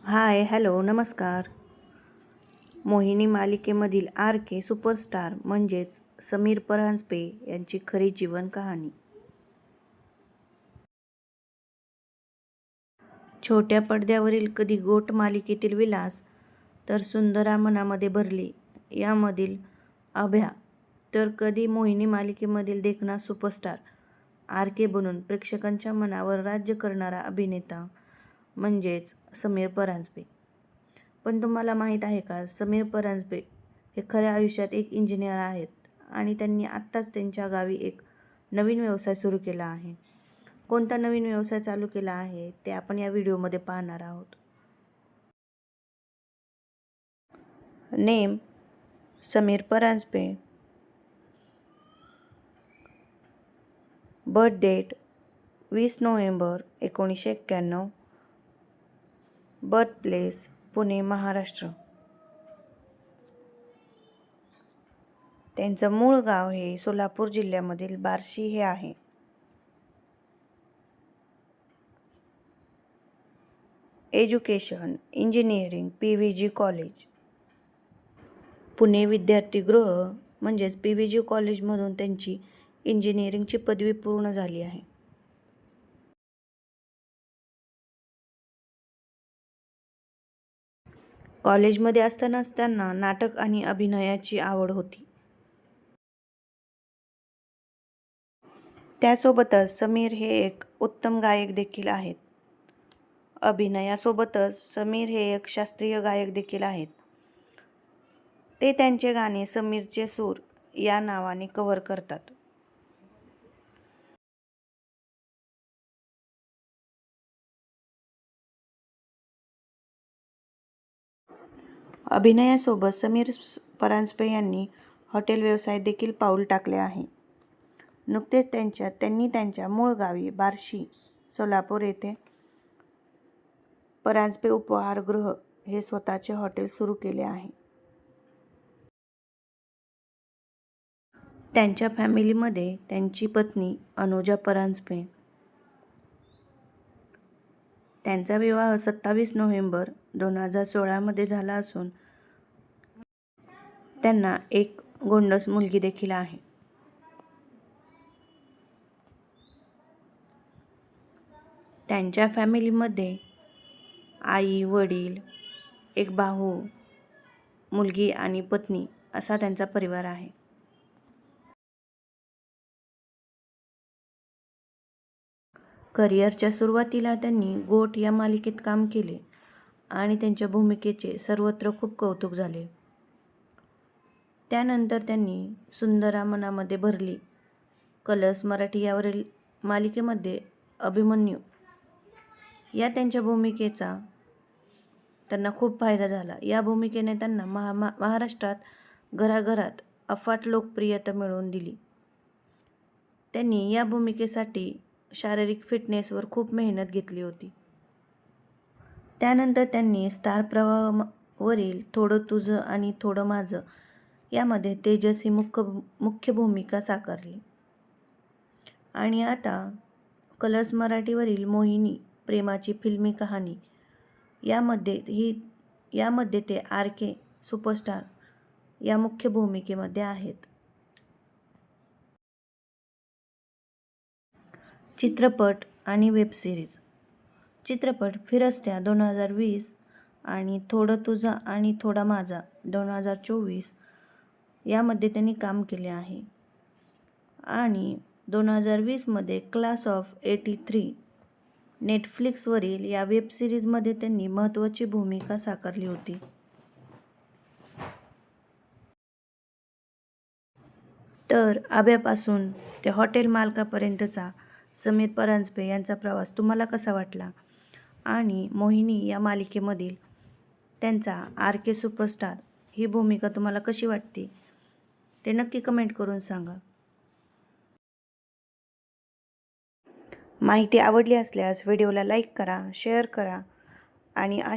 हाय, hello, नमस्कार. मोहिनी मालिकेमधील RK. Superstar म्हणजेच समीर परांजपे यांची खरी जीवन कहाणी. छोट्या पडद्यावरील कधी गोट मालिकेतील विलास, तर सुंदरा मनामध्ये भरली यामधील अभ्या, तर कधी मोहिनी मालिकेमधील देखणा सुपरस्टार आर.के. बनून प्रेक्षकांच्या मनावर राज्य करणारा अभिनेता म्हणजेच समीर परांजपे. पण तुम्हाला माहीत आहे का, समीर परांजपे हे खऱ्या आयुष्यात एक इंजिनियर आहेत आणि त्यांनी आत्ताच त्यांच्या गावी एक नवीन व्यवसाय सुरू केला आहे. कोणता नवीन व्यवसाय चालू केला आहे ते आपण या व्हिडिओमध्ये पाहणार आहोत. Name Sameer Paranjpe. Birth date 20 November 1991. Birth place Pune, Maharashtra. त्यांचं मूळ गाव हे सोलापूर जिल्ह्यामधील बार्शी हे आहे. Education engineering PVG college, Pune विद्यार्थीगृह म्हणजेच PVG कॉलेजमधून त्यांची इंजिनिअरिंगची पदवी पूर्ण झाली आहे. कॉलेजमध्ये असतानाच त्यांना नाटक आणि अभिनयाची आवड होती. त्यासोबतच समीर हे एक उत्तम गायक देखील आहेत. अभिनयासोबतच समीर हे एक शास्त्रीय गायक देखील आहेत. ते त्यांचे गाणे समीरचे सूर या नावाने कव्हर करतात. अभिनयासोबत समीर परांजपे यांनी हॉटेल व्यवसाय देखील पाऊल टाकले आहे. नुकतेच त्यांनी त्यांच्या मूळ गावी बार्शी, सोलापूर येथे परांजपे उपहारगृह हे स्वतःचे हॉटेल सुरू केले आहे. त्यांच्या फॅमिलीमध्ये त्यांची पत्नी अनुजा परांजपे. त्यांचा विवाह 27 नोव्हेंबर 2016 मध्ये झाला असून त्यांना एक गोंडस मुलगी देखील आहे. त्यांच्या फॅमिलीमध्ये आई, वडील, एक भाऊ, मुलगी आणि पत्नी असा त्यांचा परिवार आहे. करिअरच्या सुरुवातीला त्यांनी गोट या मालिकेत काम केले आणि त्यांच्या भूमिकेचे सर्वत्र खूप कौतुक झाले. त्यानंतर त्यांनी सुंदरा मनामध्ये भरली, कलर्स मराठी यावरील मालिकेमध्ये अभिमन्यू या त्यांच्या भूमिकेचा त्यांना खूप फायदा झाला. या भूमिकेने त्यांना महाराष्ट्रात घराघरात अफाट लोकप्रियता मिळवून दिली. त्यांनी या भूमिकेसाठी शारीरिक फिटनेसवर खूप मेहनत घेतली होती. त्यानंतर त्यांनी स्टार प्रवाहवरील थोडं तुझं आणि थोडं माझं यामध्ये तेजस ही मुख्य भूमिका साकारली. आणि आता कलर्स मराठीवरील मोहिनी प्रेमाची फिल्मी कहाणी यामध्ये ते आर.के. सुपरस्टार या मुख्य भूमिकेमध्ये आहेत. चित्रपट आणि वेब सिरीज. चित्रपट फिरस्त्या 2020 आणि थोडं तुझं आणि थोडा माझा 2024 यामध्ये त्यांनी काम केले आहे. आणि 2020 मध्ये क्लास ऑफ 83 नेटफ्लिक्सवरील या वेब सिरीजमध्ये त्यांनी महत्त्वाची भूमिका साकारली होती. तर आभ्यापासून ते हॉटेल मालकापर्यंतचा समीर परांजपे यांचा प्रवास तुम्हाला कसा वाटला आणि मोहिनी या मालिकेमधील त्यांचा आर.के. सुपरस्टार ही भूमिका तुम्हाला कशी वाटते ते नक्की कमेंट करून सांगा. माहिती आवडली असल्यास व्हिडिओला लाईक करा, शेअर करा आणि